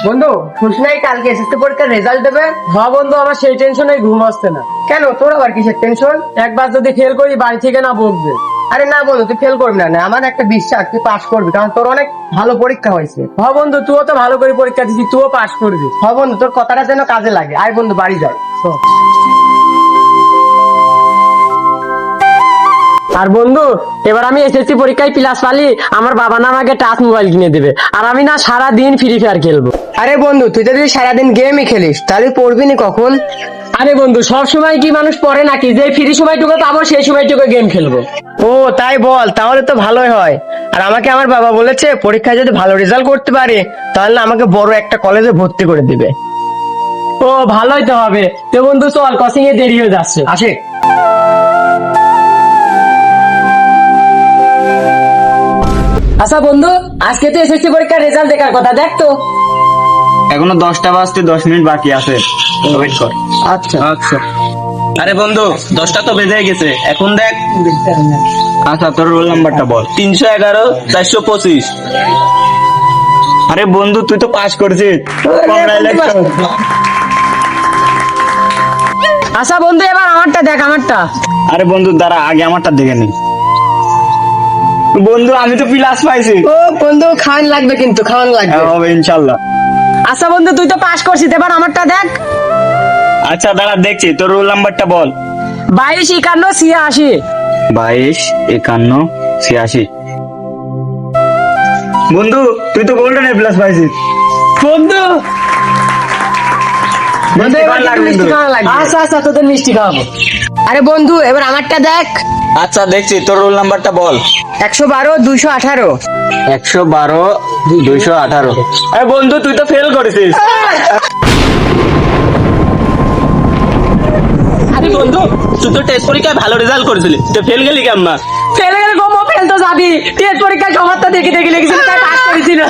বন্ধু শুনছি নাই কালকে এসএসসি পরীক্ষার রেজাল্ট দেবে। হ্যাঁ বন্ধু, আমার সেই টেনশনে ঘুম আসছে না। কেন, তোর আবার কিসের টেনশন? একবার যদি ফেল করি বাড়ি থেকে না বকবে। আরে না বন্ধু, তুই ফেল করবি না, আমার একটা বিশ্বাস তুই পাস করবি, কারণ তোর অনেক ভালো পরীক্ষা হয়েছে। হ্যাঁ বন্ধু, তুইও তো ভালো করে পরীক্ষা দিছিস, তুইও পাস করবি। হ্যাঁ বন্ধু, তোর কথাটা যেন কাজে লাগে। আয় বন্ধু বাড়ি যাই। আর বন্ধু, এবার আমি এসএসসি পরীক্ষায় প্লাস পালি, আমার বাবা না আমাকে টাচ মোবাইল কিনে দেবে, আর আমি না সারা দিন ফ্রি ফায়ার খেলবো। আরে বন্ধু, তুই যদি সারাদিন গেমই খেলিস তাহলে পড়বি নি কখন? আরে বন্ধু, সব সময় কি মানুষ পড়ে নাকি? যে ফ্রি সময়টুকু পাবো সেই সময়টুকু গেম খেলবো। ও তাই বল, তাহলে তো ভালোই হয়। আর আমাকে আমার বাবা বলেছে পরীক্ষায় যদি ভালো রেজাল্ট করতে পারি তাহলে আমাকে বড় একটা কলেজে ভর্তি করে দিবে। ও ভালোই তো হবে। তো বন্ধু চল, কোচিং এ দেরি হয়ে যাচ্ছে। আসে। আচ্ছা বন্ধু, আজকে তো এসএসসি পরীক্ষার রেজাল্ট দেখার কথা, দেখ তো। এখনো 10টা বাজতে 10 মিনিট বাকি আছে, ওয়েট কর। আচ্ছা আচ্ছা আরে বন্ধু, 10টা তো বেজে গেছে, এখন দেখ। আচ্ছা, তোর রোল নাম্বারটা বল। 311 425। আরে বন্ধু, তুই তো পাস করেছিস। Congratulations। আচ্ছা বন্ধু, এবার আমারটা দেখ, আমারটা। আরে বন্ধু দাঁড়া, আগে আমারটা দেখে নি। বন্ধু আমি তো প্লাস পাইছি। ও বন্ধু, খাওয়ান লাগবে কিন্তু, খাওয়ান লাগবে। হ্যাঁ, হবে ইনশাল্লাহ। আচ্ছা বন্ধু, তুই তো পাস করছিস, এবার আমারটা দেখ। আচ্ছা দাঁড়া দেখছি, তোর রোল নাম্বারটা বল। 22 51 86। 22 51 86। বন্ধু তুই তো গোল্ডেন এ প্লাস পাইছিস। বন্ধু বন্ধু, এবার লাগবে মিষ্টি কিন্তু। খাওয়ান লাগবে। আচ্ছা আচ্ছা, তোদের মিষ্টি খাওয়াবো। আরে বন্ধু, এবার আমারটা দেখ। আচ্ছা দেখছি, তোর রোল নাম্বারটা বল। 112 218। 112 218। আরে বন্ধু, তুই তো ফেল করেছিস। আরে বন্ধু, তুই তো টেস্ট পরীক্ষায় ভালো রেজাল্ট করেছিলি, তো ফেল গেলি কেমন? ফেলে গেলে কমো, ফেল তো যাবি। টেস্ট পরীক্ষায় সমাজটা দেখে দেখে লিখেছিল, তাই পাস করেছি না।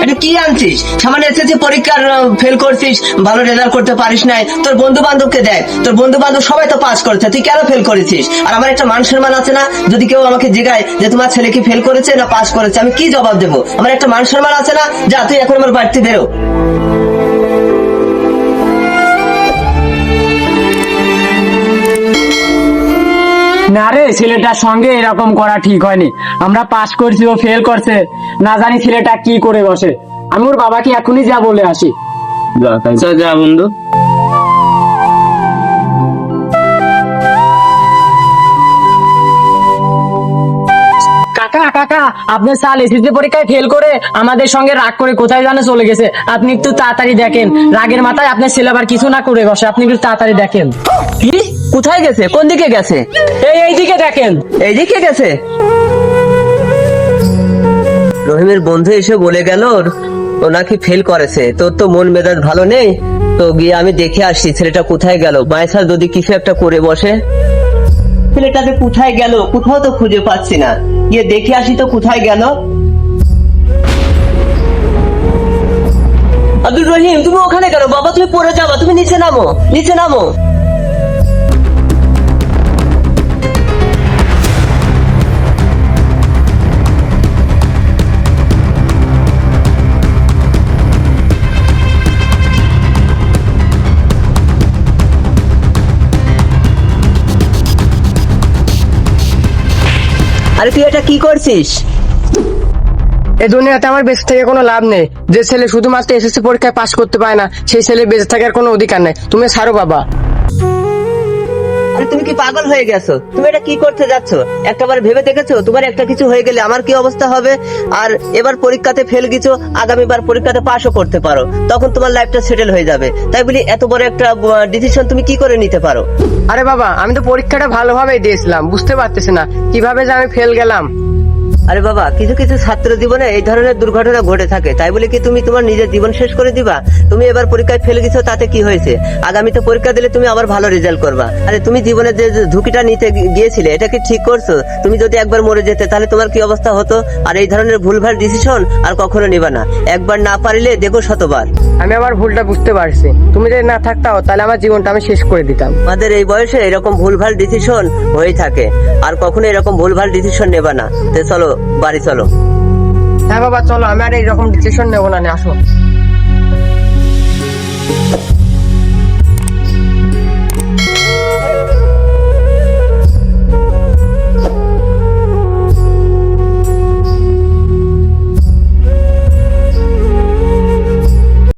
এটা কি আনছিস? সামান্য এসএসসি পরীক্ষার ফেল করছিস, ভালো রেজাল্ট করতে পারিস নাই। তোর বন্ধু বান্ধবকে দেখ, তোর বন্ধু বান্ধব সবাই তো পাস করেছে, তুই কেন ফেল করেছিস? আর আমার একটা মান সম্মান আছে না? যদি কেউ আমাকে জিজ্ঞাসা যে তোমার ছেলে কি ফেল করেছে না পাস করেছে, আমি কি জবাব দেবো? আমার একটা মান সম্মান আছে না? যা, তুই এখন আমার বাড়িতে বেরো। না রে, ছেলেটার সঙ্গে এরকম করা ঠিক হয়নি। আমরা পাস করছি, ও ফেল করছে, না জানি ছেলেটা কি করে বসে। আমি ওর বাবাকে এখনই যা বলে আসি। আচ্ছা যা বন্ধু। কাকা কাকা, আপনার সাল এসএসসি পরীক্ষায় ফেল করে আমাদের সঙ্গে রাগ করে কোথায় জানে চলে গেছে। আপনি একটু তাড়াতাড়ি দেখেন, রাগের মাথায় আপনার ছেলে আবার কিছু না করে বসে। আপনি একটু তাড়াতাড়ি দেখেন। কি? কোথায় গেছে? কোন দিকে গেছে? এইদিকে দেখেন। এইদিকে গেছে? রহিমের বন্ধু এসে বলে গেল ও নাকি ফেল করেছে। তোর তো মন মেজাজ ভালো নেই, তো গিয়ে আমি দেখে আসছি ছেলেটা কোথায় গেল। মায়ের যদি কিছু একটা করে বসে। ছেলেটাকে কোথায় গেল? কোথাও তো খুঁজে পাচ্ছি না, গিয়ে দেখে আসি তো কোথায় গেল। আব্দুল রহিম, তুমি ওখানে কেন? বাবা তুমি পড়ে যাবা, তুমি নিচে নামো, নিচে নামো। আরে তুই এটা কি করছিস? এই দুনিয়াতে আমার বেঁচে থেকে কোনো লাভ নেই। যে ছেলে শুধুমাত্র এসএসসি পরীক্ষায় পাস করতে পারে না, সেই ছেলে বেঁচে থাকার কোনো অধিকার নেই। তুমি ছাড়ো বাবা। আরে তুমি কি পাগল হয়ে গেছো? তুমি এটা কি করতে যাচ্ছ? একটাবার ভেবে দেখেছো তোমার একটা কিছু হয়ে গেলে আমার কি অবস্থা হবে? আর এবার পরীক্ষাতে ফেল গেছো, আগামীবার পরীক্ষাতে পাসও করতে পারো, তখন তোমার লাইফটা সেটেল হয়ে যাবে। তাই বলি এত বড় একটা ডিসিশন তুমি কি করে নিতে পারো? আরে বাবা, আমি তো পরীক্ষাটা ভালোভাবেই দিয়েছিলাম, বুঝতে পারতেছি না কিভাবে যে আমি ফেল গেলাম। আরে বাবা, কিছু কিছু ছাত্র জীবনে এই ধরনের দুর্ঘটনা ঘটে থাকে, তাই বলে কি তুমি তোমার নিজের জীবন শেষ করে দিবা? তুমি এবার পরীক্ষায় ফেল গেছো, তাতে কি হয়েছে? আগামীতে পরীক্ষা দিলে তুমি আবার ভালো রেজাল্ট করবা। আরে তুমি জীবনে যে যে ঝুঁকিটা নিতে গিয়েছিলে, এটা কি ঠিক করছো? তুমি যদি একবার মরে যেতে তাহলে তোমার কি অবস্থা হতো? আর এই ধরনের ভুলভাল ডিসিশন আর কখনো নিবা না। একবার না পারিলে দেখো শতবার। আমি আমার ভুলটা বুঝতে পারছি, তুমি যদি না থাকতাও তাহলে আমার জীবনটা আমি শেষ করে দিতাম। আমাদের এই বয়সে এরকম ভুলভাল ডিসিশন হয়ে থাকে, আর কখনো এরকম ভুলভাল ডিসিশন নেবা না। তো চলো, বাড়ি চলো। হ্যাঁ বাবা চলো, আমি আর এইরকম ডিসিশন নেবো না, আসো।